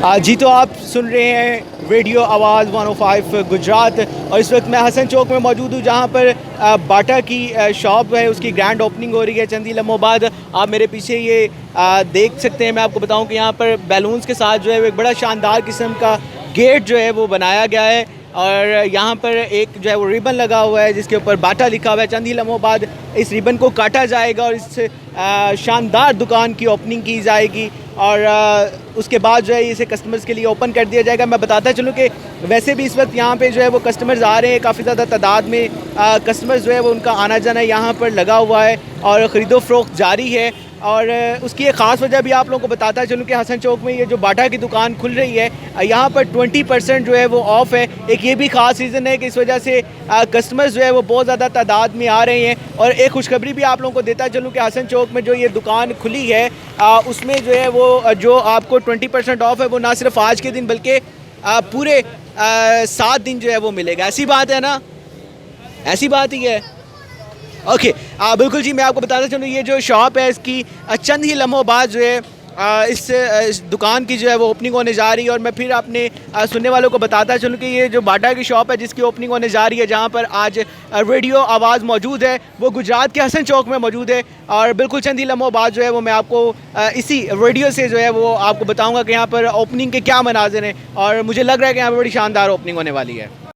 जी तो आप सुन रहे हैं रेडियो आवाज़ 105 गुजरात और इस वक्त मैं हसन चौक में मौजूद हूँ जहाँ पर बाटा की शॉप है, उसकी ग्रैंड ओपनिंग हो रही है चंद ही लम्हों बाद। आप मेरे पीछे ये देख सकते हैं। मैं आपको बताऊँ कि यहाँ पर बैलून्स के साथ जो है वो एक बड़ा शानदार किस्म का गेट जो है वो बनाया गया है और यहाँ पर एक जो है वो रिबन लगा हुआ है जिसके ऊपर बाटा लिखा हुआ है। चंद ही लम्हों बाद इस रिबन को काटा जाएगा और इस शानदार दुकान की ओपनिंग की जाएगी और उसके बाद जो है इसे कस्टमर्स के लिए ओपन कर दिया जाएगा। मैं बताता चलूँ कि वैसे भी इस वक्त यहाँ पे जो है वो कस्टमर्स आ रहे हैं, काफ़ी ज़्यादा तादाद में कस्टमर्स जो है वो उनका आना जाना यहाँ पर लगा हुआ है और ख़रीदो फ़रोख्त जारी है। और उसकी एक ख़ास वजह भी आप लोगों को बताता चलूँ कि हसन चौक में ये जो बाटा की दुकान खुल रही है यहाँ पर 20% जो है वो ऑफ़ है। एक ये भी ख़ास रीज़न है कि इस वजह से कस्टमर्स जो है वो बहुत ज़्यादा तादाद में आ रहे हैं। और एक खुशखबरी भी आप लोगों को देता चलूँ कि हसन चौक में जो ये दुकान खुली है उसमें जो है वो जो आपको 20% ऑफ़ है वो ना सिर्फ आज के दिन बल्कि पूरे 7 दिन जो है वो मिलेगा। ऐसी बात है ना, ऐसी बात ही है। ओके बिल्कुल जी, मैं आपको बताता चलूँ ये जो शॉप है इसकी चंद ही लम्हों बाद जो है इस दुकान की जो है वो ओपनिंग होने जा रही है। और मैं फिर अपने सुनने वालों को बताता चलूँ कि ये जो बाटा की शॉप है जिसकी ओपनिंग होने जा रही है, जहाँ पर आज रेडियो आवाज़ मौजूद है, वो गुजरात के हसन चौक में मौजूद है। और बिल्कुल चंद ही लम्हों बाद जो है वो मैं आपको इसी रेडियो से जो है वो आपको बताऊँगा कि यहाँ पर ओपनिंग के क्या मनाज़िर हैं और मुझे लग रहा है कि यहाँ पर बड़ी शानदार ओपनिंग होने वाली है।